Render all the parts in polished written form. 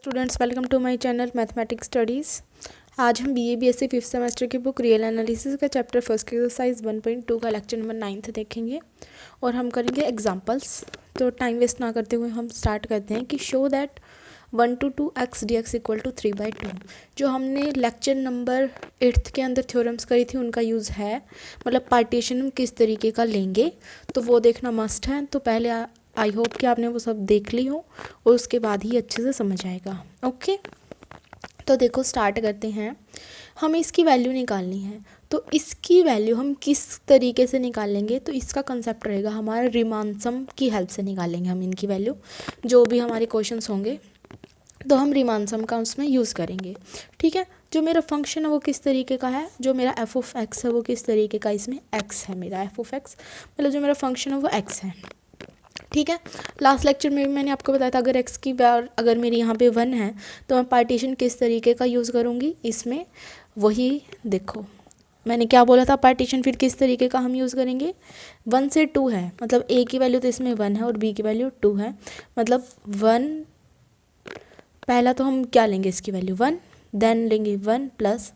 Students, welcome to my channel mathematics studies. आज हम BA BSc fifth semester की book real analysis का chapter first exercise 1.2 का lecture number 9 देखेंगे और हम करेंगे एग्जांपल्स। तो टाइम वेस्ट ना करते हुए हम स्टार्ट करते हैं कि show that 1 to 2x dx equal to 3/2। जो हमने लेक्चर नंबर 8 के अंदर थ्योरम्स करी थी उनका यूज़ है, मतलब पार्टीशन हम किस तरीके का लेंगे तो वो देखना मस्ट है। तो पहले आई होप कि आपने वो सब देख ली हो और उसके बाद ही अच्छे से समझ आएगा। ओके, तो देखो स्टार्ट करते हैं। हमें इसकी वैल्यू निकालनी है, तो इसकी वैल्यू हम किस तरीके से निकालेंगे, तो इसका कंसेप्ट रहेगा हमारा रीमान सम की हेल्प से निकालेंगे हम इनकी वैल्यू। जो भी हमारे क्वेश्चंस होंगे तो हम रीमान सम का उसमें यूज़ करेंगे। ठीक है, जो मेरा फंक्शन है वो किस तरीके का है, जो मेरा एफ ऑफ एक्स है वो किस तरीके का, इसमें एक्स है मेरा एफ ऑफ एक्स, मतलब जो मेरा फंक्शन है वो एक्स है। ठीक है, लास्ट लेक्चर में भी मैंने आपको बताया था अगर x की वैल्यू अगर मेरी यहाँ पे 1 है तो मैं पार्टीशन किस तरीके का यूज़ करूँगी इसमें। वही देखो मैंने क्या बोला था, पार्टीशन फिर किस तरीके का हम यूज़ करेंगे। 1 से 2 है, मतलब a की वैल्यू तो इसमें 1 है और b की वैल्यू 2 है, मतलब 1। पहला तो हम क्या लेंगे, इसकी वैल्यू 1, देन लेंगे 1 plus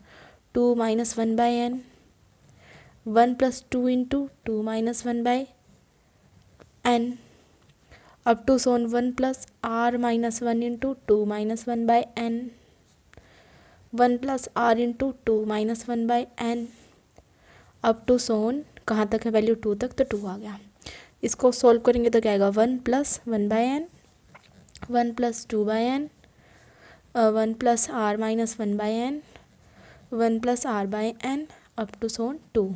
2 minus 1/n, 1 plus 2 into 2 minus 1/n up to so on 1 plus r minus 1 into 2 minus 1/n, 1 plus r into 2 minus 1/n up to so on कहाँ तक है, वैल्यू 2 तक, तो 2 आ गया। इसको सॉल्व करेंगे तो क्या आएगा, 1 plus 1/n, 1 plus 2/n, 1 plus r minus 1/n, 1 plus r/n up to so on 2।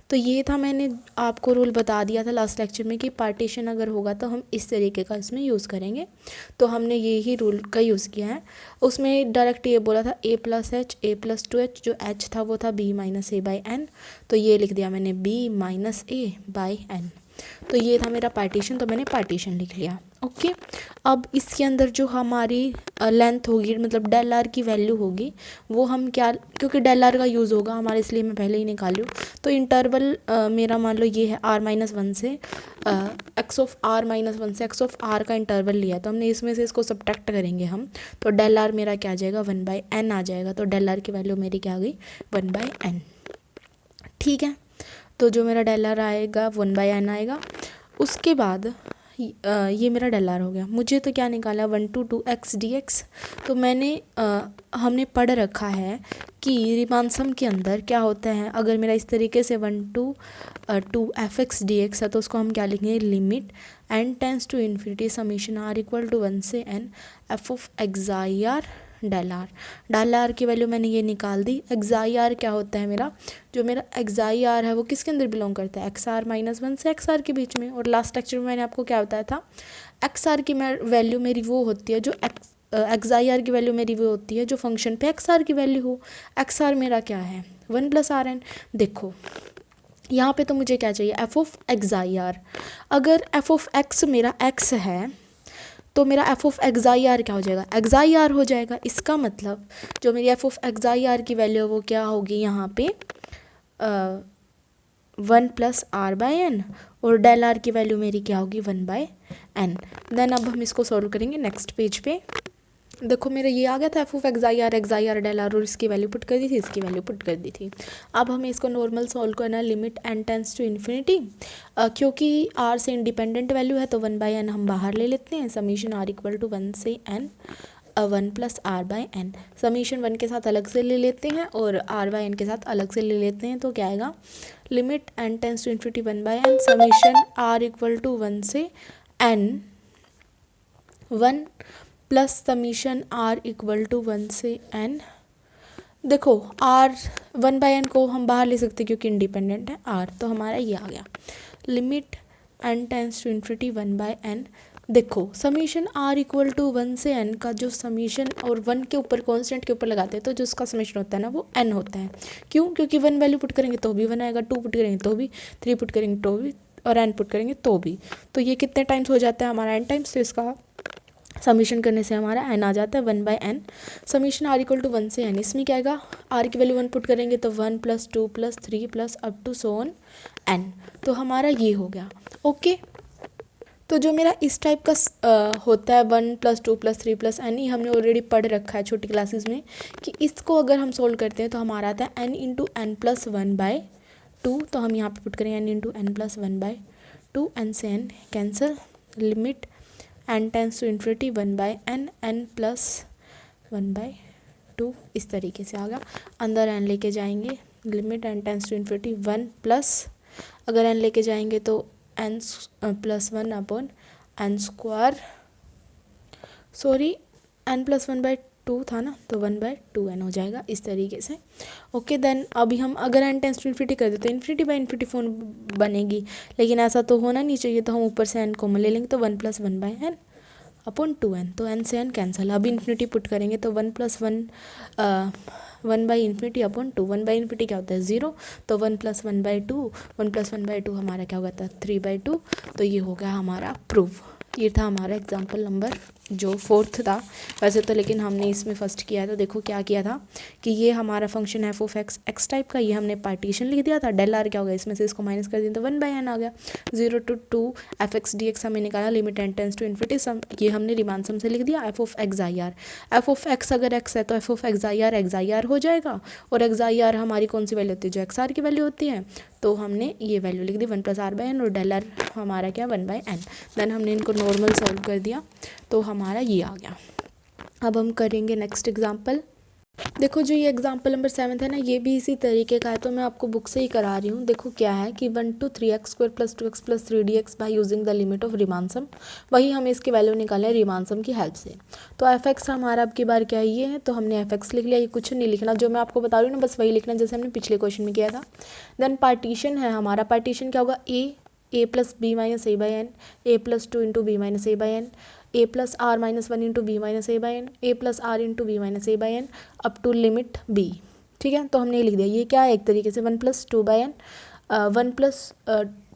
तो ये था, मैंने आपको रूल बता दिया था लास्ट लेक्चर में कि पार्टीशन अगर होगा तो हम इस तरीके का इसमें यूज़ करेंगे। तो हमने ये ही रूल का यूज़ किया है। उसमें डायरेक्ट ये बोला था a plus H, a plus 2h, जो h था वो था b माइनस a/n, तो ये लिख दिया मैंने b माइनस a/n। तो ये था मेरा पार्टीशन, तो मैंने पार्टीशन लिख लिया। ओके, अब इसके अंदर जो हमारी लेंथ होगी, मतलब डेल आर की वैल्यू होगी, वो हम क्या, क्योंकि डेल आर का यूज़ होगा हमारे, इसलिए मैं पहले ही निकाल लूँ। तो इंटरवल मेरा मान लो ये है r-1 से एक्स ऑफ r-1 से एक्स ऑफ r का इंटरवल लिया, तो हमने इसमें से इसको सब्ट्रैक्ट करेंगे हम, तो डेल आर मेरा क्या आ जाएगा, 1/n आ जाएगा। तो डेल आर की वैल्यू मेरी क्या आ गई, 1/n। ठीक है, तो जो मेरा डेल आर आएगा 1/n आएगा। उसके बाद ये मेरा डेल आर हो गया। मुझे तो क्या निकाला, 1 to 2x dx। तो मैंने हमने पढ़ रखा है कि रीमान सम के अंदर क्या होता है, अगर मेरा इस तरीके से 1 to 2f(x) dx है तो उसको हम क्या लिखेंगे, limit n tends to infinity summation r equal to 1 से n f of एक्साई r del r. Del r की वैल्यू मैंने ये निकाल दी। एक्साई आर क्या होता है मेरा, जो मेरा एक्साई आर है वो किसके अंदर बिलोंग करता है, XR-1 से XR के बीच में। और लास्ट लेक्चर में मैंने आपको क्या बताया था, XR की वैल्यू मेरी वो होती है, जो एक्साई आर की वैल्यू मेरी वो होती है जो फंक्शन पे XR की वैल्यू हो। XR मेरा क्या है, 1 प्लस RN। देखो यहाँ पे तो मुझे क्या चाहिए, एफ ऑफ एक्साई आर। अगर एफ ऑफ एक्स मेरा x है तो मेरा एफ ऑफ एक्साई आर क्या हो जाएगा, एक्साई आर हो जाएगा। इसका मतलब जो मेरी एफ ऑफ एक्साई आर की वैल्यू है वो क्या होगी यहाँ पे 1 प्लस r/n, और डेल आर की वैल्यू मेरी क्या होगी 1/n। देन अब हम इसको सॉल्व करेंगे नेक्स्ट पेज पे। देखो मेरा ये आ गया था f of एक्साई r del r, और इसकी वैल्यू पुट कर दी थी, इसकी वैल्यू पुट कर दी थी। अब हमें इसको नॉर्मल सॉल्व करना है, limit n tends to infinity. क्योंकि r से इंडिपेंडेंट वैल्यू है तो 1/n हम बाहर ले लेते हैं, समीशन r इक्वल टू 1 से n 1 प्लस r/n। समीशन 1 के साथ अलग से ले लेते हैं और r/n के साथ अलग से ले लेते हैं, तो क्या आएगा, limit n tends to infinity 1/n summation r equal to 1 से n 1 plus summation r equal to 1 से n। देखो r 1/n को हम बाहर ले सकते क्योंकि इंडिपेंडेंट है r, तो हमारा ये आ गया limit n tends to infinity 1/n। देखो समीशन r इक्वल टू 1 से n का जो समीशन और 1 के ऊपर कॉन्स्टेंट के ऊपर लगाते हैं तो जो उसका समीशन होता है ना वो n होता है। क्यों, क्योंकि 1 वैल्यू पुट करेंगे तो भी 1 आएगा, 2 पुट करेंगे तो भी, 3 पुट करेंगे तो भी, और n पुट करेंगे तो भी। तो ये कितने टाइम्स हो जाता है हमारा n टाइम्स, तो इसका समीशन करने से हमारा n आ जाता है 1/n। Summation r equal to 1 से n, इसमें क्या आएगा, r की वैल्यू 1 पुट करेंगे तो 1 plus 2 plus 3 plus up to so on n, तो हमारा ये हो गया। ओके, तो जो मेरा इस टाइप का होता है 1 + 2 + 3 + n, ये हमने ऑलरेडी पढ़ रखा है छोटी क्लासेस में कि इसको अगर हम सोल्व करते हैं तो हमारा आता है n × n + 1/2। तो हम यहाँ पे पुट करें n × n + 1/2, n से n cancel, limit n tends to infinity 1/n, n + 1/2 इस तरीके से आ गया। अंदर n लेके जाएंगे, limit n tends to infinity 1 plus, अगर n लेके जाएंगे तो n + 1/n², सॉरी n + 1/2 था ना, तो 1/2n हो जाएगा इस तरीके से। ओके देन अभी हम अगर n टेंड्स टू इन्फिनिटी कर देते तो इन्फिनिटी/इन्फिनिटी फॉर्म बनेगी, लेकिन ऐसा तो होना नहीं चाहिए, तो हम ऊपर से n कॉमन ले लेंगे, तो 1 + 1/n/2n, तो n से n कैंसिल। अब इन्फिनिटी पुट करेंगे तो 1 + 1/(∞/2), 1/∞ क्या होता है 0, तो 1 + 1/2, 1 + 1/2 हमारा क्या होगा था 3/2। तो ये हो गया हमारा प्रूफ। ये था हमारा एग्जाम्पल नंबर जो 4th था वैसे तो, लेकिन हमने इसमें फर्स्ट किया था। देखो क्या किया था कि ये हमारा फंक्शन है f(x) x टाइप का, ये हमने पार्टीशन लिख दिया था। del r क्या होगा, इसमें से इसको माइनस कर दिया तो 1/n आ गया। 0 to 2 f(x) dx हमें निकाला, limit n tends to infinity sum, ये हमने रिमान सम से लिख दिया f(x_i_r). f(x) अगर x है तो f(x_i_r) x_i_r हो जाएगा, और x_i_r हमारी कौन सी वैल्यू होती है, जो x_r की वैल्यू होती है, तो हमने ये वैल्यू लिख दी 1 + r/n, और del r हमारा क्या 1/n। देन हमने इनको नॉर्मल सॉल्व कर दिया तो हमारा ये आ गया। अब हम करेंगे नेक्स्ट एग्जाम्पल। देखो जो ये एग्जाम्पल नंबर 7 है ना, ये भी इसी तरीके का है, तो मैं आपको बुक से ही करा रही हूँ। देखो क्या है कि 1 to 3x² + 2x + 3dx by using the limit of Riemann sum, वही हमें इसकी वैल्यू निकाले रीमान सम की हेल्प से। तो f(x) हमारा अब की बार क्या ये है, तो हमने f(x) लिख लिया, ये कुछ नहीं लिखना, जो मैं आपको बता रही हूँ ना बस वही लिखना जैसे हमने पिछले क्वेश्चन में किया था। देन पार्टीशन है हमारा, पार्टीशन क्या होगा a + b - a/n, a + 2 × b - a/n, a + r - 1 × b - a/n, a + r × b - a/n up to limit b। ठीक है, तो हमने ये लिख दिया। ये क्या है एक तरीके से 1 + 2/n, 1 +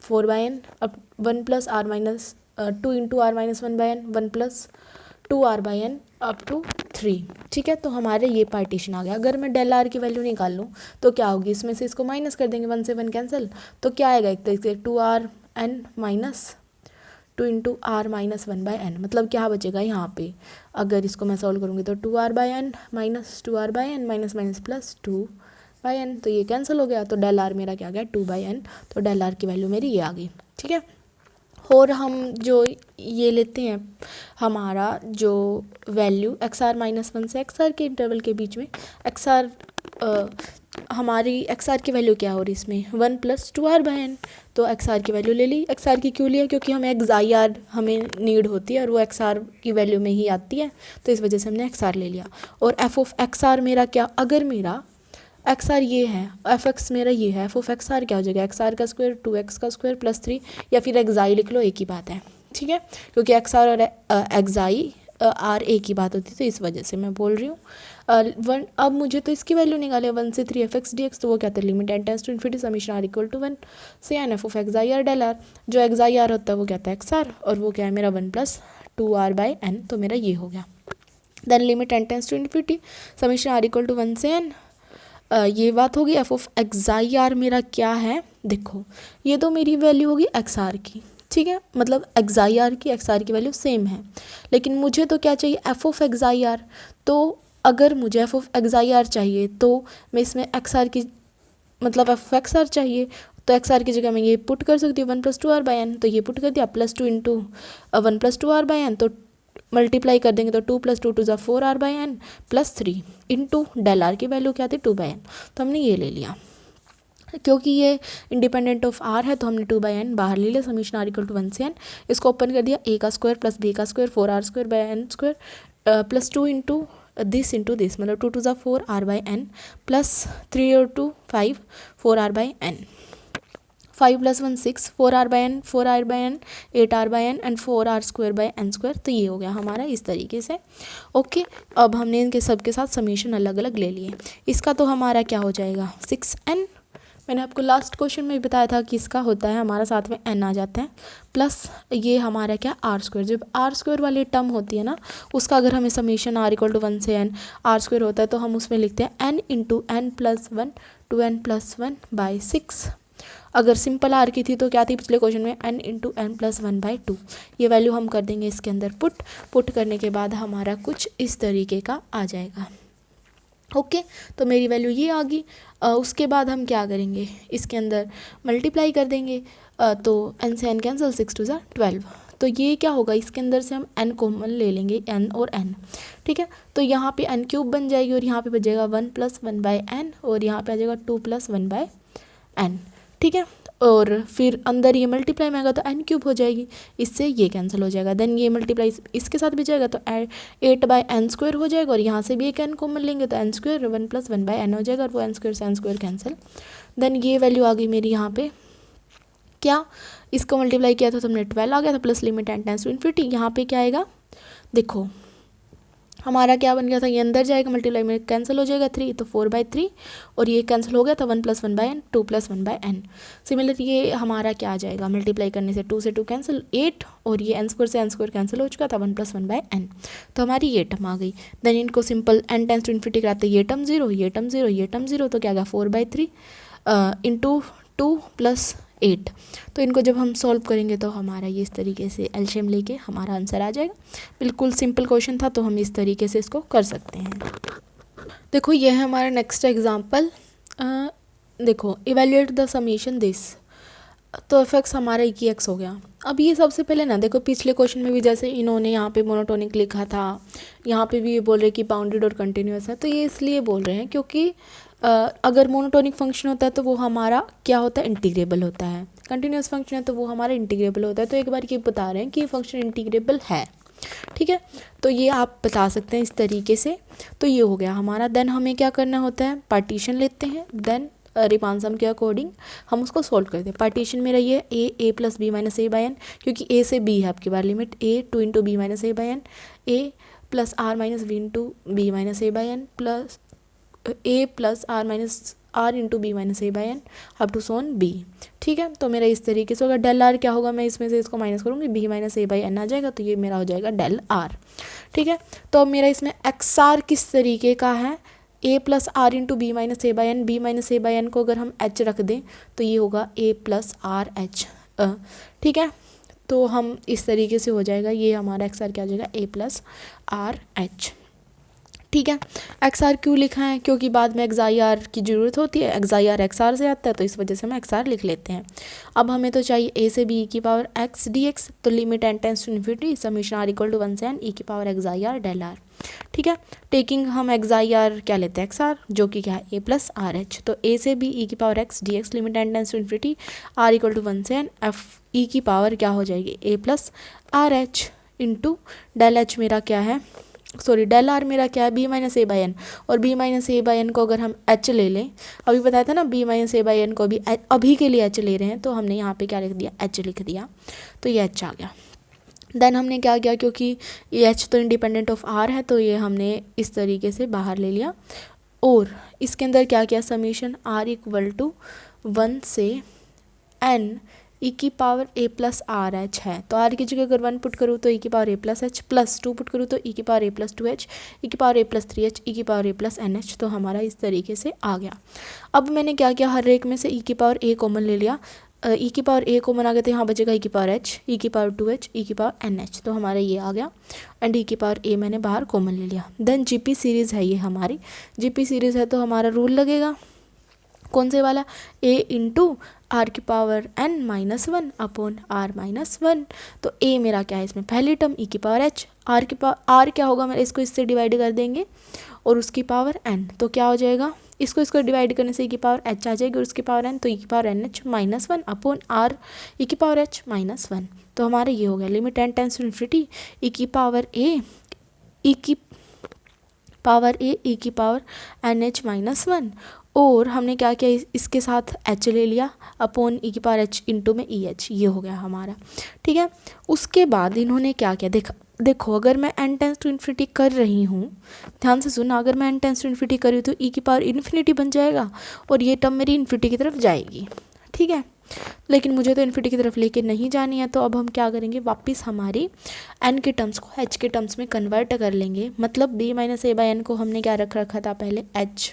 4/n, अब 1 + r - 2 × r - 1/n, 1 + 2r/n up to 3। ठीक है, तो हमारे ये पार्टीशन आ गया। अगर मैं del r की वैल्यू निकाल लूँ तो क्या होगी, इसमें से इसको माइनस कर देंगे, 1 से 1 कैंसिल, तो क्या आएगा एक तरीके से 2rn - 2 × r - 1/n, मतलब क्या बचेगा यहाँ पे, अगर इसको मैं सॉल्व करूँगी तो 2r/n - 2r/n minus plus 2/n, तो ये कैंसिल हो गया, तो del r मेरा क्या आ गया 2/n, तो del r की वैल्यू मेरी ये आ गई। ठीक है, और हम जो ये लेते हैं हमारा जो वैल्यू xr - 1 से xr के इंटरवल के बीच में, xr हमारी xr की वैल्यू क्या हो रही है इसमें 1 + 2r/n, तो xr की वैल्यू ले ली। xr की क्यों लिया, क्योंकि हमें xi_r हमें नीड होती है और वो xr की वैल्यू में ही आती है, तो इस वजह से हमने xr ले लिया। और f(x_r) मेरा क्या, अगर मेरा xr ये है, f(x) मेरा ये है, f(x_r) क्या हो जाएगा xr² 2x² + 3, या फिर xi लिख लो, एक ही बात है। ठीक है, क्योंकि xr और xi r एक ही बात होती है, तो इस वजह से मैं बोल रही हूँ। अब मुझे तो इसकी वैल्यू निकाले 1 से 3 f(x) dx, तो वो क्या था limit n tends to infinity summation r = 1 से n f(x_i_r) del r, जो xi_r होता है वो क्या था xr, और वो क्या है मेरा 1 + 2r/n, तो मेरा ये हो गया। Then limit n tends to infinity summation r = 1 से n, ये बात होगी। f(x_i_r) मेरा क्या है, देखो ये तो मेरी वैल्यू होगी xr की, ठीक है, मतलब xi_r की xr की वैल्यू सेम है, लेकिन मुझे तो क्या चाहिए f(x_i_r), तो अगर मुझे f(x_i_r) चाहिए तो मैं इसमें xr की मतलब f(x_r) चाहिए, तो xr की जगह मैं ये पुट कर सकती हूँ 1 + 2r/n, तो ये पुट कर दिया +2 × 1 + 2r/n, तो मल्टीप्लाई कर देंगे तो 2 + 2 = 4r/n + 3 इंटू del r की वैल्यू क्या थी 2/n, तो हमने ये ले लिया। क्योंकि ये इंडिपेंडेंट ऑफ r है तो हमने 2/n बाहर ले लिया, समेशन r = 1 से n, इसको ओपन कर दिया a² + b² 4r² + 2 into this मतलब 2 × 4 r/n + 3 × 2 5 4r/n, 5 + 1 6 4r/n 8r/n and 4r²/n², तो ये हो गया हमारा इस तरीके से। ओके, अब हमने इनके सबके साथ समेशन अलग अलग ले लिए। इसका तो हमारा क्या हो जाएगा 6n, मैंने आपको लास्ट क्वेश्चन में भी बताया था कि इसका होता है हमारा साथ में n आ जाता है, प्लस ये हमारा क्या r², जब r² वाली टर्म होती है ना उसका अगर हमें समेशन r = 1 से n r² होता है तो हम उसमें लिखते हैं n × n + 1 2n + 1/6। अगर सिंपल आर की थी तो क्या थी पिछले क्वेश्चन में n इंटू एन प्लस 1/2। ये वैल्यू हम कर देंगे इसके अंदर पुट करने के बाद हमारा कुछ इस तरीके का आ जाएगा। ओके तो मेरी वैल्यू ये आ गई। उसके बाद हम क्या करेंगे, इसके अंदर मल्टीप्लाई कर देंगे। तो n से n कैंसिल, 6 2 ज़ा 12। तो ये क्या होगा, इसके अंदर से हम n कॉमन ले लेंगे, n और n, ठीक है। तो यहाँ पे n क्यूब बन जाएगी और यहाँ पे बचेगा 1 + 1/n और यहाँ पे आ जाएगा 2 + 1/n, ठीक है। और फिर अंदर ये मल्टीप्लाई में आएगा तो n क्यूब हो जाएगी, इससे ये कैंसिल हो जाएगा। देन ये मल्टीप्लाई इसके साथ भी जाएगा तो 8/n² हो जाएगा और यहाँ से भी एक n कॉमन लेंगे तो n² 1 + 1/n हो जाएगा और वो n² से n² कैंसिल। देन ये वैल्यू आ गई मेरी यहाँ पे, क्या इसको मल्टीप्लाई किया था तो हमने 12 आ गया था, plus limit n tends to infinity. यहाँ पे क्या आएगा, देखो हमारा क्या बन गया था, ये अंदर जाएगा मल्टीप्लाई में कैंसिल हो जाएगा 3 तो 4/3 और ये कैंसिल हो गया था 1 + 1/n 2 + 1/n। सिमिलर ये हमारा क्या आ जाएगा, मल्टीप्लाई करने से 2 से 2 कैंसिल 8 और ये n² से n² कैंसिल हो चुका था 1 + 1/n। तो हमारी ये टर्म आ गई। देन इनको simple n tends to infinity कराते ये टर्म 0 ये टर्म 0 ये टर्म 0 तो क्या आ गया 4/3 इंटू 2 + 8। तो इनको जब हम सॉल्व करेंगे तो हमारा ये इस तरीके से एलसीएम लेके हमारा आंसर आ जाएगा। बिल्कुल सिंपल क्वेश्चन था तो हम इस तरीके से इसको कर सकते हैं। देखो ये है हमारा नेक्स्ट एग्जांपल। देखो इवैल्यूएट द समेशन दिस, तो एफ(x) हमारा e(x) हो गया। अब ये सबसे पहले ना देखो पिछले क्वेश्चन में भी जैसे इन्होंने यहाँ पे मोनोटोनिक लिखा था, यहाँ पे भी ये बोल रहे कि बाउंडेड और कंटिन्यूस है। तो ये इसलिए बोल रहे हैं क्योंकि अगर मोनोटोनिक फंक्शन होता है तो वो हमारा क्या होता है, इंटीग्रेबल होता है। कंटिन्यूस फंक्शन है तो वो हमारा इंटीग्रेबल होता है। तो एक बार ये बता रहे हैं कि ये फंक्शन इंटीग्रेबल है, ठीक है। तो ये आप बता सकते हैं इस तरीके से। तो ये हो गया हमारा। देन हमें क्या करना होता है, पार्टीशन लेते हैं। देन रिमानसम के अकॉर्डिंग हम उसको सोल्व करते हैं। पार्टीशन मेरा ये a + b - a/n, क्योंकि a से b है आपकी बार limit a 2 × b - a/n, a + r - v × b - a/n plus a + r - r × b - a/n up to so on b, ठीक है। तो मेरा इस तरीके से होगा। डेल r क्या होगा, मैं इसमें से इसको माइनस करूँगी, b - a/n आ जाएगा तो ये मेरा हो जाएगा डेल r, ठीक है। तो अब मेरा इसमें xr किस तरीके का है, a + r × b - a/n, b - a/n को अगर हम h रख दें तो ये होगा a + r(h), ठीक है। तो हम इस तरीके से हो जाएगा, ये हमारा xr क्या हो जाएगा a + r(h), ठीक है। XR क्यों लिखा है, क्योंकि बाद में XIR की ज़रूरत होती है। XIR XR से आता है तो इस वजह से हम XR लिख लेते हैं। अब हमें तो चाहिए a से b e⁻x dx, तो limit n tends to infinity summation r = 1 से n e⁻XIR डेल r, ठीक है। टेकिंग हम XIR क्या लेते हैं, XR, जो कि क्या है a + r(h). तो a से b e⁻x dx limit n tends to infinity r = 1 से n f e⁻ क्या हो जाएगी a + r(h) into del h मेरा क्या है, सॉरी डेल आर मेरा क्या है b - a/n, और b - a/n को अगर हम h ले लें, अभी बताया था ना b - a/n को भी अभी के लिए h ले रहे हैं तो हमने यहाँ पे क्या लिख दिया, h लिख दिया, तो ये h आ गया। देन हमने क्या किया, क्योंकि ये h तो इंडिपेंडेंट ऑफ r है तो ये हमने इस तरीके से बाहर ले लिया और इसके अंदर क्या किया, समेशन r = 1 से n e⁻a + r(h) है। तो r की जगह अगर 1 पुट करूँ तो e⁻a + h, प्लस 2 पुट करूँ तो e⁻a + 2h, e⁻a + 3h, e⁻a + nh। तो हमारा इस तरीके से आ गया। अब मैंने क्या किया, हर एक में से e⁻a कॉमन ले लिया, e⁻a कॉमन आ गया तो यहाँ बचेगा e⁻h, e⁻2h, e⁻nh। तो हमारा ये आ गया एंड e⁻a मैंने बाहर कॉमन ले लिया। देन GP सीरीज़ है ये हमारी, GP सीरीज़ है तो हमारा रूल लगेगा कौन से वाला, a × r⁻n - 1 अपॉन r-1। तो a मेरा क्या है इसमें पहली टर्म e⁻h, r क्या होगा, मेरा इसको इससे डिवाइड कर देंगे और उसकी पावर n, तो क्या हो जाएगा, इसको डिवाइड करने से e⁻h आ जाएगी और उसकी पावर n, तो e⁻nh - 1 अपॉन r e⁻h - 1। तो हमारा ये हो गया limit n tends to infinity e⁻nh - 1, और हमने क्या किया, इसके साथ h ले लिया अपॉन e⁻h इंटू में eh, ये हो गया हमारा, ठीक है। उसके बाद इन्होंने क्या किया, देखो अगर मैं n टेंड्स टू इन्फिनिटी कर रही हूँ, ध्यान से सुना, अगर मैं n टेंड्स टू इन्फिनिटी कर रही हूँ तो e⁻∞ बन जाएगा और ये टर्म मेरी इन्फिनिटी की तरफ जाएगी, ठीक है। लेकिन मुझे तो इन्फिनिटी की तरफ लेके नहीं जानी है, तो अब हम क्या करेंगे, वापस हमारी n के टर्म्स को h के टर्म्स में कन्वर्ट कर लेंगे। मतलब b - a/n को हमने क्या रखा था पहले h।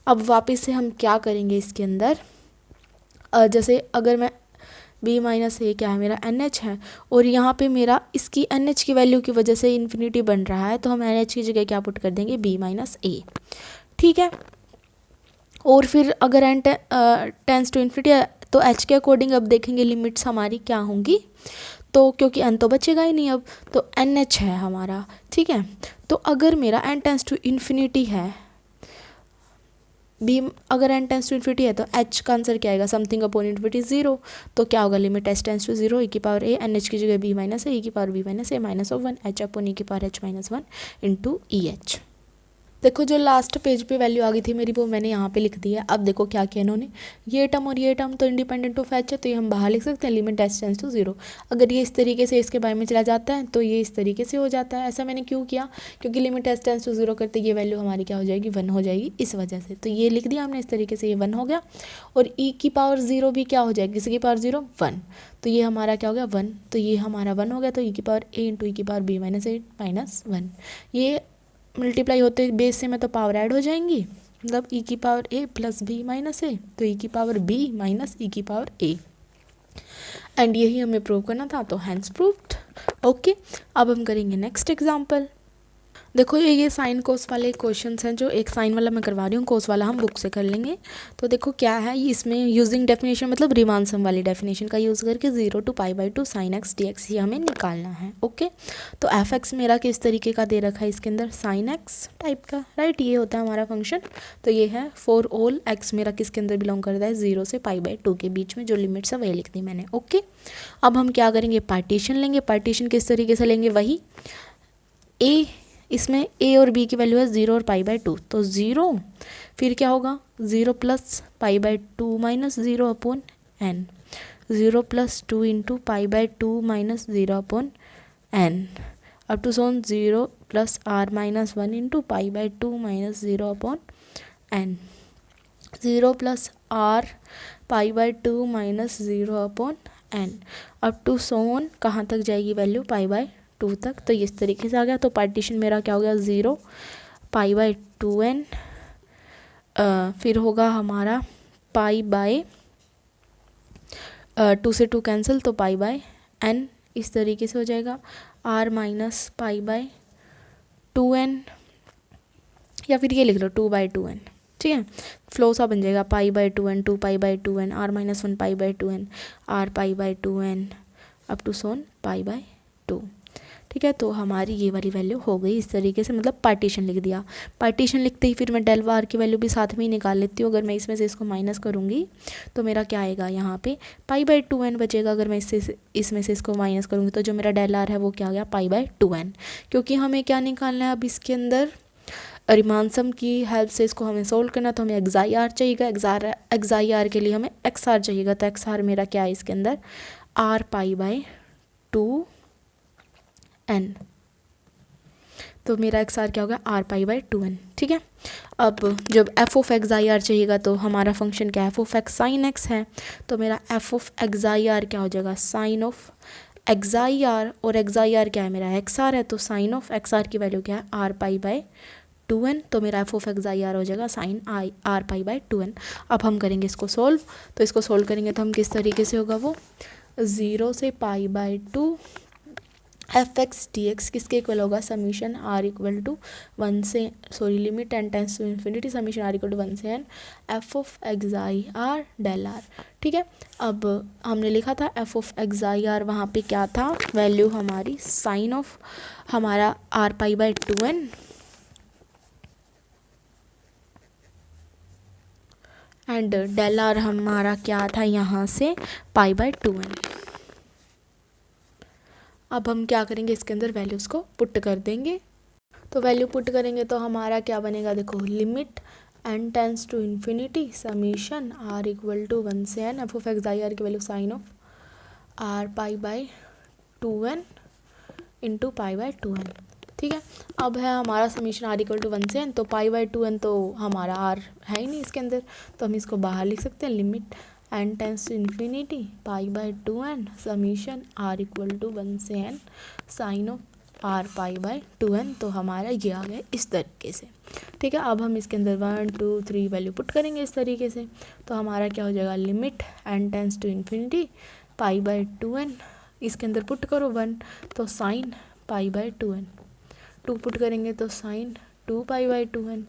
अब वापस से हम क्या करेंगे, इसके अंदर जैसे अगर मैं b माइनस ए क्या है मेरा NH है, और यहाँ पे मेरा इसकी NH की वैल्यू की वजह से इन्फिनिटी बन रहा है, तो हम NH की जगह क्या पुट कर देंगे, b माइनस ए। ठीक है, और फिर अगर n टेंस टू इन्फिनिटी है तो h के अकॉर्डिंग अब देखेंगे लिमिट्स हमारी क्या होंगी, तो क्योंकि n तो बचेगा ही नहीं अब, तो NH है हमारा। ठीक है, तो अगर मेरा n टेंस टू इन्फिनिटी है, b अगर n टेंस टू इन्फिनिटी है तो h का आंसर क्या आएगा, समथिंग अपॉन इन्फिनिटी 0। तो क्या होगा, limit h tends to 0 e की पावर a, NH की जगह b माइनस ए, e की power b minus a minus of 1 h upon e की power h minus 1 into EH। देखो जो लास्ट पेज पे वैल्यू आ गई थी मेरी वो मैंने यहाँ पे लिख दी है। अब देखो क्या किया इन्होंने, ये टर्म और ये टर्म तो इंडिपेंडेंट ऑफ एच है, तो ये हम बाहर लिख सकते हैं, लिमिट एच टेंस टू 0। अगर ये इस तरीके से इसके बारे में चला जाता है तो ये इस तरीके से हो जाता है। ऐसा मैंने क्यों किया, क्योंकि लिमिट एच टेंस टू 0 करते ये वैल्यू हमारी क्या हो जाएगी, 1 हो जाएगी, इस वजह से। तो ये लिख दिया हमने इस तरीके से, ये 1 हो गया। और e की पावर 0 भी क्या हो जाएगी, किसी की पावर 0 1, तो ये हमारा क्या हो गया 1, तो ये हमारा 1 हो गया। तो e की पावर a इंटू ई की power b minus a minus 1, ये मल्टीप्लाई होते बेस से में तो पावर ऐड हो जाएंगी, मतलब e की power a plus b minus A, तो e की पावर b माइनस e की पावर a, एंड यही हमें प्रूव करना था, तो हैंस प्रूव्ड। ओके, अब हम करेंगे नेक्स्ट एग्जांपल। देखो ये साइन कोस वाले क्वेश्चंस हैं, जो एक साइन वाला मैं करवा रही हूँ, कोस वाला हम बुक से कर लेंगे। तो देखो क्या है, इसमें यूजिंग डेफिनेशन मतलब रिमान सम वाली डेफिनेशन का यूज़ करके 0 टू π/2 sin x dx ये हमें निकालना है। ओके, तो एफ एक्स मेरा किस तरीके का दे रखा है इसके अंदर, sin x टाइप का, राइट, ये होता है हमारा फंक्शन। तो ये है फॉर ऑल x मेरा किसके अंदर बिलोंग करता है, 0 से π/2 के बीच में, जो लिमिट्स है वही लिख दी मैंने। ओके, अब हम क्या करेंगे, पार्टीशन लेंगे। पार्टीशन किस तरीके से लेंगे, वही a, इसमें a और b की वैल्यू है 0 और π/2, तो 0 फिर क्या होगा, 0 plus π/2 minus 0 upon n, 0 plus 2 into π/2 minus 0 upon n, up to so on 0 plus r minus 1 into π/2 minus 0 upon n, 0 plus r π/2 minus 0 upon n, up to so on कहाँ तक जाएगी वैल्यू, π/2 तक। तो इस तरीके से आ गया। तो पार्टीशन मेरा क्या हो गया, 0 π/2n, फिर होगा हमारा π/2 से 2 कैंसिल, तो π/n इस तरीके से हो जाएगा, r माइनस π/2n, या फिर ये लिख लो 2/2n। ठीक है, फ्लो सा बन जाएगा, π/2n 2 π/2n, r minus 1 π/2n, r π/2n up to so on π/2। ठीक है, तो हमारी ये वाली वैल्यू हो गई इस तरीके से, मतलब पार्टीशन लिख दिया। पार्टीशन लिखते ही फिर मैं डेल वार की वैल्यू भी साथ में ही निकाल लेती हूँ। अगर मैं इसमें से इसको माइनस करूँगी तो मेरा क्या आएगा, यहाँ पे π/2n बचेगा। अगर मैं इसमें से इसको माइनस करूँगी तो जो मेरा डेल आर है वो क्या आ गया, π/2n। क्योंकि हमें क्या निकालना है अब इसके अंदर, रिमान सम की हेल्प से इसको हमें सोल्व करना, तो हमें एक्साई आर चाहिएगा। एक्साई आर के लिए हमें एक्स आर चाहिएगा। तो एक्स आर मेरा क्या है इसके अंदर, r π/2n, तो मेरा एक्स आर क्या होगा, r π/2n। ठीक है, अब जब एफ ऑफ एक्साई आर चाहिएगा तो हमारा फंक्शन क्या है, F of x sine x है, तो मेरा एफ ऑफ एक्साई आर क्या हो जाएगा, साइन ऑफ एक्साई आर, और एक्साई आर क्या है मेरा एक्स आर है, तो साइन ऑफ एक्स आर की वैल्यू क्या है, r π/2n, तो मेरा एफ ऑफ एक्साई आर हो जाएगा साइन r π/2n। अब हम करेंगे इसको सोल्व। तो इसको सोल्व करेंगे तो हम किस तरीके से होगा, वो 0 से π/2 एफ एक्स डी एक्स किसके इक्वल होगा, समीशन r इक्वल टू 1 से limit n tends to infinity summation r equal to 1 से n F of एक्साई r del r. ठीक है, अब हमने लिखा था एफ ऑफ एक्साई आर, वहाँ पे क्या था वैल्यू हमारी, साइन ऑफ हमारा r π/2n, and del r हमारा क्या था यहाँ से π/2n। अब हम क्या करेंगे, इसके अंदर वैल्यूज़ को पुट कर देंगे। तो वैल्यू पुट करेंगे तो हमारा क्या बनेगा, देखो limit n tends to infinity summation r equal to 1 से n एफ ऑफ एक्साई आर की value sine of r π/2n into π/2n। ठीक है, अब है हमारा समीशन r इक्वल टू 1 से n, तो π/2n तो हमारा r है ही नहीं इसके अंदर, तो हम इसको बाहर लिख सकते हैं, limit n tends to infinity π/2n summation r equal to 1 से n sine of r pi by 2n। तो हमारा ये आ गया इस तरीके से। ठीक है, अब हम इसके अंदर 1 2 3 वैल्यू पुट करेंगे इस तरीके से। तो हमारा क्या हो जाएगा, limit n tends to infinity pi by 2n, इसके अंदर पुट करो 1 तो sign pi by 2n, 2 put करेंगे तो sign 2 pi by 2n,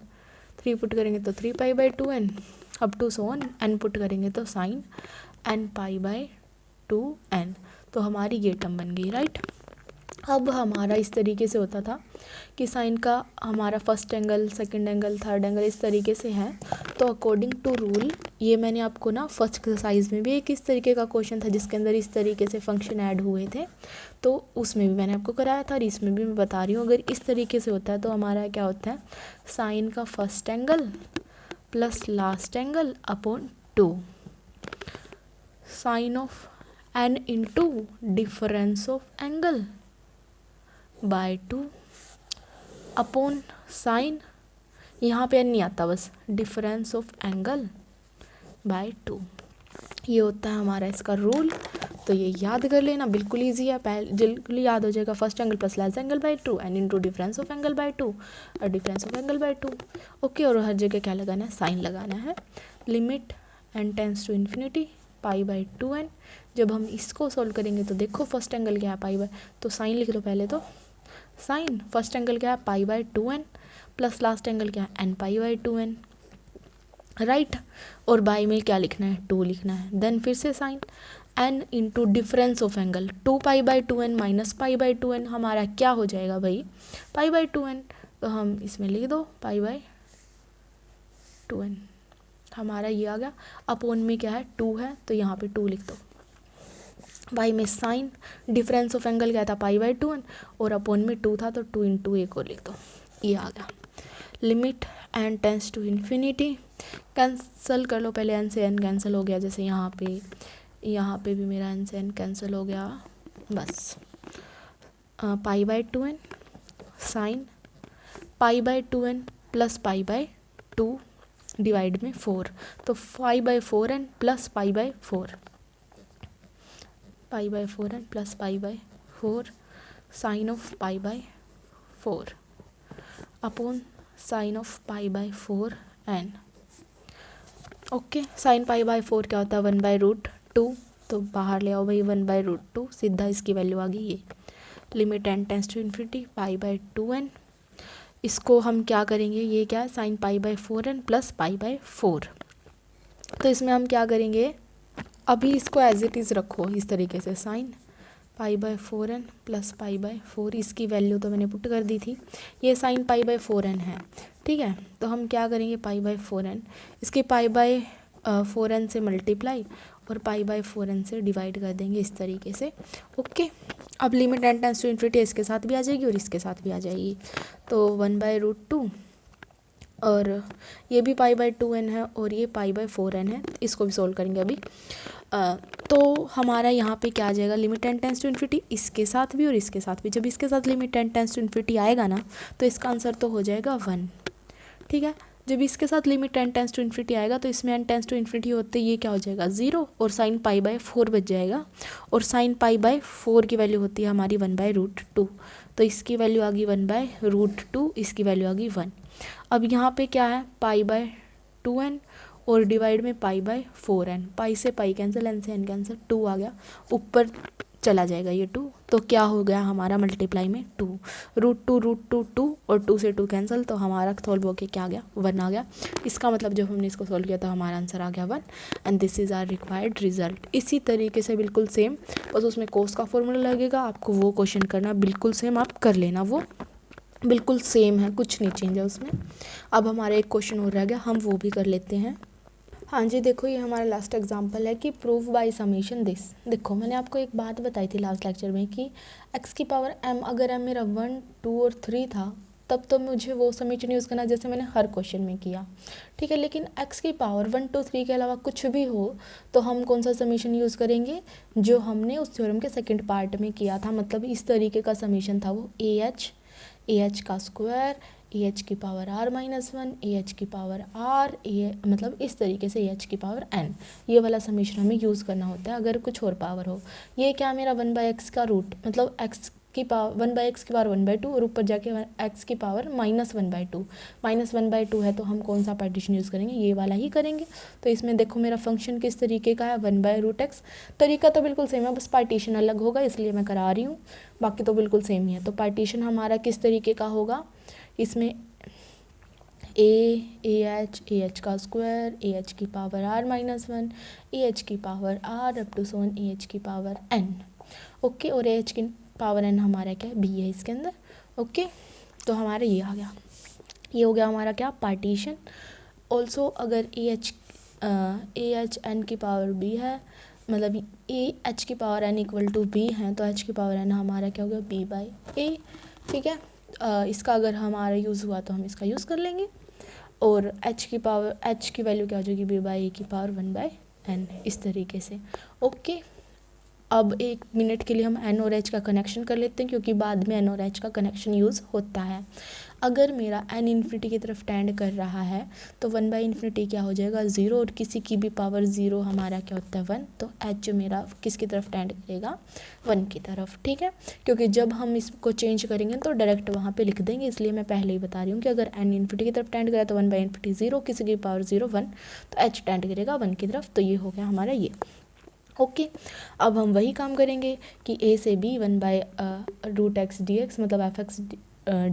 3 put करेंगे तो 3 पाई बाय 2n, अब to so on, n put करेंगे तो sign n pi by 2n। तो हमारी ये टर्म बन गई, राइट। अब हमारा इस तरीके से होता था कि साइन का हमारा first angle, second angle, third angle इस तरीके से है। तो अकॉर्डिंग टू रूल, ये मैंने आपको ना फर्स्ट एक्सरसाइज में भी एक इस तरीके का क्वेश्चन था जिसके अंदर इस तरीके से फंक्शन ऐड हुए थे, तो उसमें भी मैंने आपको कराया था और इसमें भी मैं बता रही हूँ। अगर इस तरीके से होता है तो हमारा क्या होता है, साइन का first angle plus last angle upon 2 sine of n into difference of angle by 2 upon sine, यहाँ पे n नहीं आता, बस डिफरेंस ऑफ एंगल बाय 2। ये होता है हमारा इसका रूल। तो ये याद कर लेना, बिल्कुल ईजी है, बिल्कुल याद हो जाएगा। First angle plus last angle by 2 and into difference of angle by 2 और difference of angle by 2। Okay, और हर जगह क्या लगाना है, साइन लगाना है। Limit n tends to infinity pi by 2n। जब हम इसको सॉल्व करेंगे तो देखो फर्स्ट एंगल क्या है, पाई बाय, तो साइन लिख लो पहले, तो साइन फर्स्ट एंगल क्या है, पाई by 2n, plus last angle क्या है, n pi by 2n, right. और बाई में क्या लिखना है, 2 लिखना है। देन फिर से sine n into difference of angle 2 pi by 2n minus pi by 2n, हमारा क्या हो जाएगा भाई, पाई बाय 2n। तो हम इसमें लिख दो पाई बाय 2n, हमारा ये आ गया। अपोन में क्या है, 2 है तो यहाँ पे 2 लिख दो। बाई में साइन डिफरेंस ऑफ एंगल क्या था, पाई बाय 2n, और अपोन में 2 था तो 2 इंटू एक और लिख दो, ये आ गया। Limit n tends to infinity, cancel कर लो पहले, n से n कैंसिल हो गया, जैसे यहाँ पे भी मेरा n से n कैंसिल हो गया, बस pi by 2n sine pi by 2n plus pi by 2 divide में 4, तो 5 by 4n plus pi by 4, pi by 4n plus pi by 4 sine of pi by 4 upon sine of pi by 4n। Okay, sine pi by 4 क्या होता है, 1 by root 2, तो बाहर ले आओ भाई 1 बाय रूट 2, सीधा इसकी वैल्यू आ गई ये। Limit n tends to infinity pi by 2n, इसको हम क्या करेंगे, ये क्या है, sine pi by 4n plus pi by 4। तो इसमें हम क्या करेंगे, अभी इसको एज इट इज़ रखो इस तरीके से, sign pi by 4n plus pi by 4, इसकी वैल्यू तो मैंने पुट कर दी थी, ये साइन पाई बाय 4n है, ठीक है। तो हम क्या करेंगे, पाई बाय 4n, इसके पाई बाय 4n से मल्टीप्लाई और पाई बाय 4n से डिवाइड कर देंगे इस तरीके से। ओके, अब limit n tends to infinity इसके साथ भी आ जाएगी और इसके साथ भी आ जाएगी, तो 1 बाय रूट 2, और ये भी पाई बाय 2n है और ये पाई बाय 4n है, इसको भी सोल्व करेंगे अभी। तो हमारा यहाँ पे क्या आ जाएगा, limit n tends to infinity इसके साथ भी और इसके साथ भी। जब इसके साथ limit n tends to infinity आएगा ना, तो इसका आंसर तो हो जाएगा 1, ठीक है। जब इसके साथ limit n tends to infinity आएगा तो इसमें n टेंस टू इन्फिनिटी होते ये क्या हो जाएगा, 0, और साइन पाई बाय 4 बच जाएगा, और साइन पाई बाय 4 की वैल्यू होती है हमारी 1 बाय रूट 2, तो इसकी वैल्यू आ गई 1 बाय रूट 2, इसकी वैल्यू आ गई 1। अब यहाँ पे क्या है, पाई बाय 2n और डिवाइड में पाई बाय 4n, पाई से पाई कैंसिल, n से n कैंसिल, 2 आ गया, ऊपर चला जाएगा ये 2, तो क्या हो गया हमारा मल्टीप्लाई में 2, रूट 2 2 और 2 से 2 कैंसिल, तो हमारा सॉल्व होके क्या आ गया, 1 आ गया। इसका मतलब जब हमने इसको सॉल्व किया तो हमारा आंसर आ गया 1, and this is our required result. इसी तरीके से बिल्कुल सेम, बस उसमें कोस का फॉर्मूला लगेगा, आपको वो क्वेश्चन करना बिल्कुल सेम, आप कर लेना, वो बिल्कुल सेम है, कुछ नहीं चेंज है उसमें। अब हमारा एक क्वेश्चन हो रह गया, हम वो भी कर लेते हैं। हाँ जी, देखो ये हमारा लास्ट एग्जांपल है कि प्रूफ बाय समेशन दिस। देखो मैंने आपको एक बात बताई थी लास्ट लेक्चर में कि x की पावर m, अगर m मेरा 1 2 और 3 था तब तो मुझे वो समेशन यूज़ करना जैसे मैंने हर क्वेश्चन में किया, ठीक है। लेकिन x की पावर 1 2 3 के अलावा कुछ भी हो तो हम कौन सा समेशन यूज़ करेंगे, जो हमने उस थ्योरम के सेकेंड पार्ट में किया था, मतलब इस तरीके का समेशन था वो ah का स्क्वायर, AH की पावर r माइनस 1, AH की पावर r, मतलब इस तरीके से AH की पावर n, ये वाला समीशन हमें यूज़ करना होता है अगर कुछ और पावर हो। ये क्या मेरा 1/x का रूट, मतलब x की पावर 1/x की पावर 1/2 और ऊपर जाके x की पावर -1/2। -1/2 है तो हम कौन सा पार्टीशन यूज़ करेंगे, ये वाला ही करेंगे। तो इसमें देखो मेरा फंक्शन किस तरीके का है, 1/√x। तरीका तो बिल्कुल सेम है, बस पार्टीशन अलग होगा इसलिए मैं करा रही हूँ, बाकी तो बिल्कुल सेम ही है। तो पार्टीशन हमारा किस तरीके का होगा, इसमें AH का स्क्वायर, AH की पावर r-1, AH की power r up to so on AH की पावर n। ओके, और AH की पावर n हमारा क्या है, b है इसके अंदर। ओके, तो हमारा ये आ गया, ये हो गया हमारा क्या, पार्टीशन। ऑल्सो अगर AH n की पावर b है, मतलब AH की power n equal to b है, तो h की पावर n हमारा क्या हो गया, b/a। ठीक है, इसका अगर हमारा यूज़ हुआ तो हम इसका यूज़ कर लेंगे। और h की वैल्यू क्या हो जाएगी, b/a की पावर 1/n, इस तरीके से। ओके, अब 1 मिनट के लिए हम n और h का कनेक्शन कर लेते हैं, क्योंकि बाद में n और h का कनेक्शन यूज़ होता है। अगर मेरा n इन्फिनिटी की तरफ टेंड कर रहा है तो 1/∞ क्या हो जाएगा, 0, और किसी की भी पावर 0 हमारा क्या होता है, 1। तो h मेरा किसकी तरफ टेंड करेगा, 1 की तरफ। ठीक है, क्योंकि जब हम इसको चेंज करेंगे तो डायरेक्ट वहाँ पे लिख देंगे, इसलिए मैं पहले ही बता रही हूँ कि अगर n इन्फिनिटी की तरफ टेंड करा तो 1/∞ 0, किसी की पावर 0 1, तो h टेंड करेगा 1 की तरफ। तो ये हो गया हमारा ये। ओके, अब हम वही काम करेंगे कि a से b 1/√x dx, मतलब fx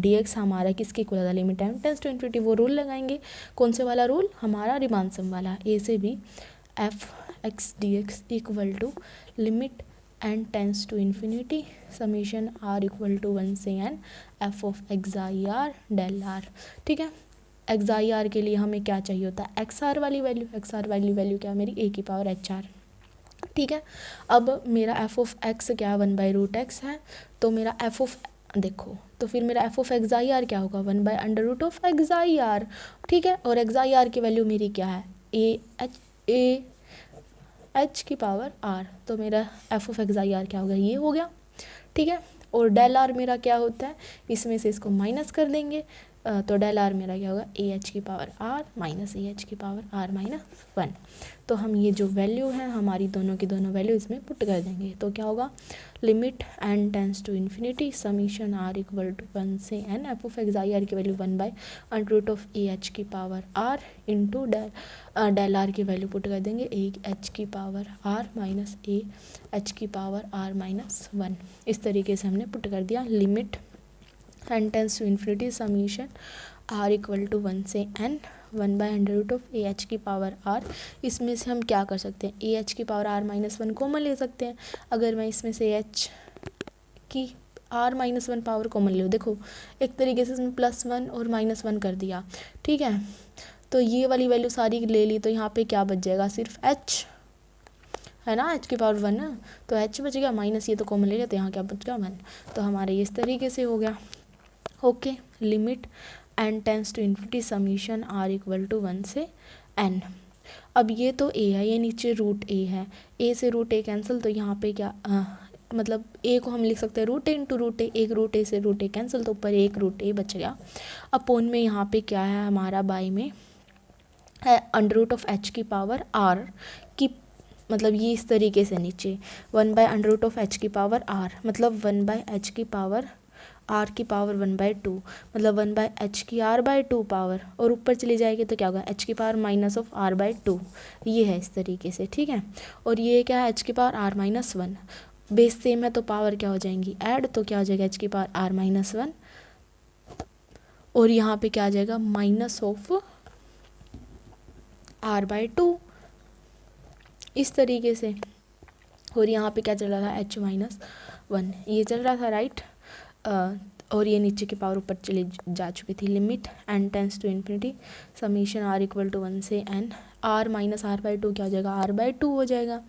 dx हमारा किसके इक्वल है, limit time tends to infinity, वो रूल लगाएंगे। कौन से वाला रूल, हमारा रिमानसम वाला। a से b fx dx equal to limit n tends to infinity summation r equal to 1 से n f of xi r del r। ठीक है, एक्स आई आर के लिए हमें क्या चाहिए होता है, एक्स आर वाली वैल्यू। एक्स आर वाली वैल्यू क्या है मेरी, a की पावर h r। ठीक है, अब मेरा f ऑफ x क्या है, 1/√x है, तो मेरा f ऑफ, देखो तो फिर मेरा f of xi are क्या होगा, 1/√x आई आर। ठीक है, और एक्स आई आर की वैल्यू मेरी क्या है, a h की पावर r, तो मेरा f of xi are क्या होगा, ये हो गया। ठीक है, और डेल आर मेरा क्या होता है, इसमें से इसको माइनस कर देंगे, तो डेल आर मेरा क्या होगा, AH की पावर r माइनस AH की पावर r-1। तो हम ये जो वैल्यू है हमारी दोनों की दोनों वैल्यू इसमें पुट कर देंगे, तो क्या होगा, limit n tends to infinity summation r equal to 1 से n f of xi r की वैल्यू 1/√AH की power r into del r की वैल्यू पुट कर देंगे, AH की पावर r माइनस AH की पावर r-1। इस तरीके से हमने पुट कर दिया, limit n tends to infinity summation r equal to 1 से n 1/√AH की पावर r। इसमें से हम क्या कर सकते हैं, AH की पावर r-1 कॉमन ले सकते हैं। अगर मैं इसमें से h की r-1 पावर कॉमन ले लूँ, देखो एक तरीके से इसमें +1 और -1 कर दिया। ठीक है, तो ये वाली वैल्यू सारी ले ली, तो यहाँ पे क्या बच जाएगा, सिर्फ h है ना, h की पावर 1 ना, तो h बच गया, माइनस ये तो कॉमन ले लिया, तो यहाँ क्या बच गया, 1। तो हमारे इस तरीके से हो गया। Okay, limit n tends to infinity summation r equal to 1 से n। अब ये तो a है, ये नीचे √a है, a से √a कैंसिल, तो यहाँ पे क्या मतलब a को हम लिख सकते हैं √a इंटू √a, एक √a से √a कैंसिल, तो ऊपर एक √a बच गया। अपोन में यहाँ पे क्या है हमारा, बाई में है √h की पावर r की, मतलब ये इस तरीके से नीचे 1/√h की पावर r, मतलब 1/h की पावर r की पावर 1/2, मतलब 1/h की r/2 पावर, और ऊपर चली जाएगी तो क्या होगा, h की पावर माइनस ऑफ r/2, ये है इस तरीके से। ठीक है, और ये क्या है, h की पावर r-1, बेस सेम है तो पावर क्या हो जाएंगी, ऐड, तो क्या हो जाएगा h की पावर r-1, और यहाँ पे क्या आ जाएगा, माइनस ऑफ r/2, इस तरीके से। और यहाँ पे क्या चल रहा था, h-1 ये चल रहा था, राइट। और ये नीचे की पावर ऊपर चली जा चुकी थी। Limit n tends to infinity summation r equal to 1 से n, r माइनस r/2 क्या हो जाएगा, r/2 हो जाएगा,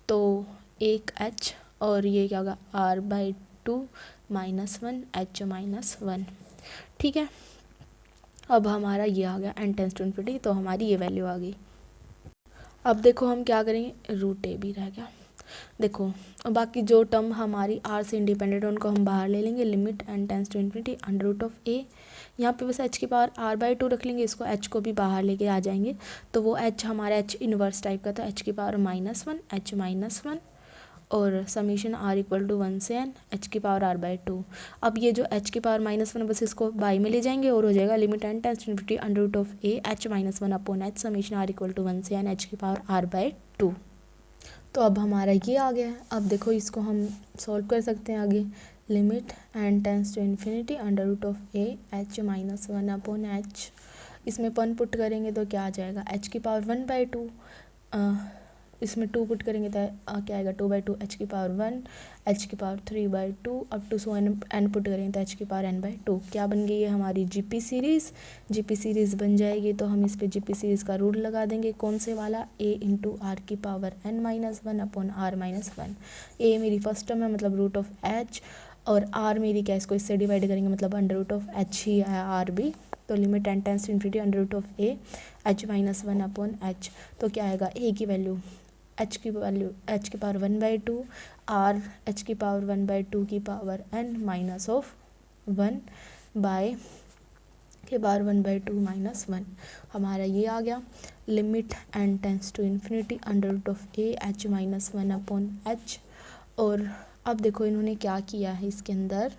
तो एक h, और ये क्या होगा, r/2 -1 h-1। ठीक है, अब हमारा ये आ गया n टेंस टू इन्फिनिटी, तो हमारी ये वैल्यू आ गई। अब देखो हम क्या करेंगे, √a भी रह गया। देखो बाकी जो टर्म हमारी r से इंडिपेंडेंट है उनको हम बाहर ले लेंगे, limit n tends to infinity √a, यहाँ पे बस h की पावर r/2 रख लेंगे, इसको h को भी बाहर लेके आ जाएंगे, तो वो h हमारा h इनवर्स टाइप का था, h की पावर -1 h-1, और समीशन r इक्वल टू 1 से n h की पावर r बाई 2। अब ये जो h की पावर -1 बस इसको बाई में ले जाएंगे और हो जाएगा limit n tends to infinity under root of a h -1 upon h summation r equal to 1 से n h की पावर r बाई 2। तो अब हमारा ये आ गया है। अब देखो इसको हम सॉल्व कर सकते हैं आगे। Limit n tends to infinity under root of a h -1 upon h, इसमें 1 पुट करेंगे तो क्या आ जाएगा h की पावर 1 बाई 2, इसमें 2 पुट करेंगे तो क्या आएगा 2 बाई 2 h की पावर 1 h की पावर 3 बाई 2 अब टू सो n पुट करेंगे तो h की पावर n बाई 2। क्या बन गई है हमारी जीपी सीरीज़ बन जाएगी। तो हम इस पे जीपी सीरीज़ का रूल लगा देंगे, कौन से वाला, a इंटू आर की power n-1 upon r-1। a मेरी फर्स्ट टर्म है मतलब रूट ऑफ h, और r मेरी क्या, इसको इससे डिवाइड करेंगे मतलब अंडर रूट ऑफ h ही है r भी। तो limit n tends to infinity under root of a h-1 upon h। तो क्या आएगा a की वैल्यू h की पावर 1 बाई 2 r h की पावर 1 बाई 2 की power n minus of 1 by के पावर 1 बाई 2 माइनस 1। हमारा ये आ गया limit n tends to infinity under root of a h-1 upon h। और अब देखो इन्होंने क्या किया है, इसके अंदर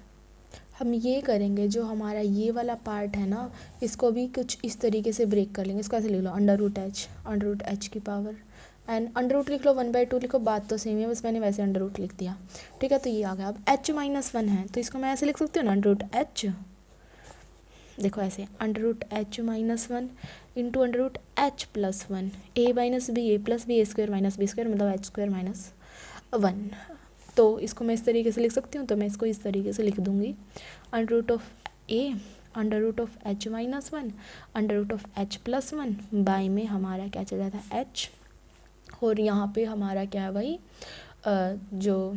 हम ये करेंगे, जो हमारा ये वाला पार्ट है ना इसको भी कुछ इस तरीके से ब्रेक कर लेंगे। इसको ऐसे लिख लो अंडर रूट h की पावर एंड अंडर रूट लिख लो 1 बाई 2 लिखो, बात तो सेम है, बस मैंने वैसे अंडर रूट लिख दिया। ठीक है, तो ये आ गया। अब h-1 है तो इसको मैं ऐसे लिख सकती हूँ ना अंडर रूट h, देखो ऐसे under root h-1 into under root h plus 1 a minus b a plus b a square minus b square मतलब h स्क्वायर माइनस 1। तो इसको मैं इस तरीके से लिख सकती हूँ, तो मैं इसको इस तरीके से लिख दूँगी under root of a under root of h-1 under root of h plus 1 by में हमारा क्या चल रहा था h, और यहाँ पे हमारा क्या है भाई जो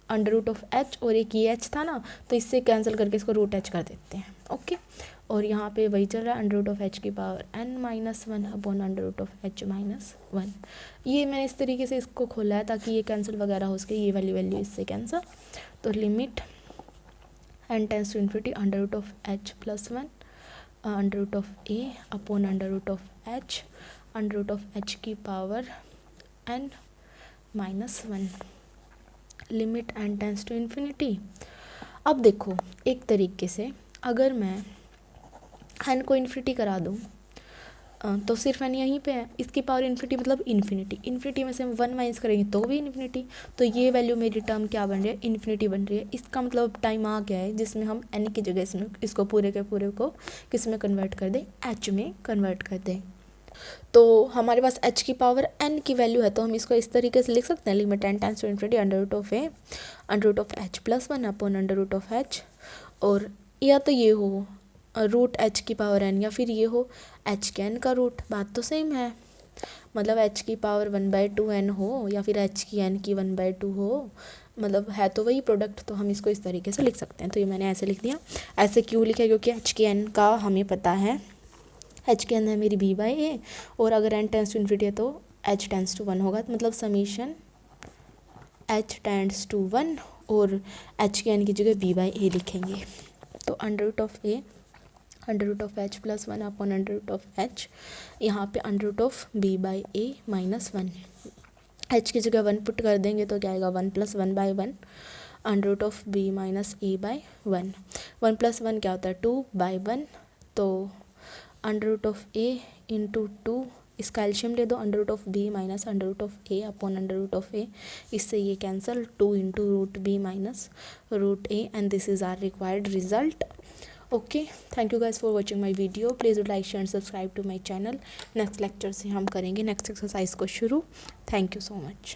अंडर रूट ऑफ h और एक ये h था ना तो इससे कैंसिल करके इसको रूट h कर देते हैं। ओके, और यहाँ पे वही चल रहा है अंडर रूट ऑफ h की power n-1 upon under root of h-1। ये मैंने इस तरीके से इसको खोला है ताकि ये कैंसिल वगैरह हो सके, ये वाली वैल्यू इससे कैंसिल। तो limit n tends to infinity under root of h plus 1 under root of a upon under root of h under root of h की power n-1 limit n tends to infinity. अब देखो एक तरीके से अगर मैं n को infinity करा दूँ तो सिर्फ n यहीं पे है, इसकी पावर इन्फिनिटी मतलब इन्फिनिटी में से हम 1 माइनस करेंगे तो भी इन्फिनिटी। तो ये वैल्यू मेरी टर्म क्या बन रही है, इन्फिनिटी बन रही है। इसका मतलब टाइम आ गया है जिसमें हम n की जगह इसको पूरे के पूरे को किस में कन्वर्ट कर दें, h में कन्वर्ट कर दें। तो हमारे पास h की पावर n की वैल्यू है तो हम इसको इस तरीके से लिख सकते हैं limit n tends to infinity under root of a under root of h plus 1 upon under root of h, और या तो ये हो रूट h की पावर n या फिर ये हो h के n का रूट, बात तो सेम है। मतलब h की पावर 1 बाई 2 n हो या फिर h की n की 1 बाई 2 हो, मतलब है तो वही प्रोडक्ट। तो हम इसको इस तरीके से लिख सकते हैं। तो ये मैंने ऐसे लिख दिया। ऐसे क्यों लिखा, क्योंकि h के n का हमें पता है, h के n है मेरी b बाई ए, और अगर n टेंड्स टू इन्फिनिटी है तो h टेंड्स टू 1 होगा, मतलब समीशन h टेंड्स टू 1 और h के n की जगह b बाई ए लिखेंगे। तो under root of a under root of h plus 1 upon under root of h, यहाँ पे under root of b by a minus 1, h की जगह 1 पुट कर देंगे तो क्या आएगा 1 plus 1 by 1 under root of b minus a by 1। 1 plus 1 क्या होता है 2 बाई 1, तो under root of a into 2, इसका एल्शियम ले दो under root of b minus under root of a upon under root of a, इससे ये cancel 2 into root b minus root a, and this is our required result. Okay, thank you guys for watching my video. Please like share and subscribe to my channel. Next lecture से हम करेंगे next exercise को शुरू। Thank you so much.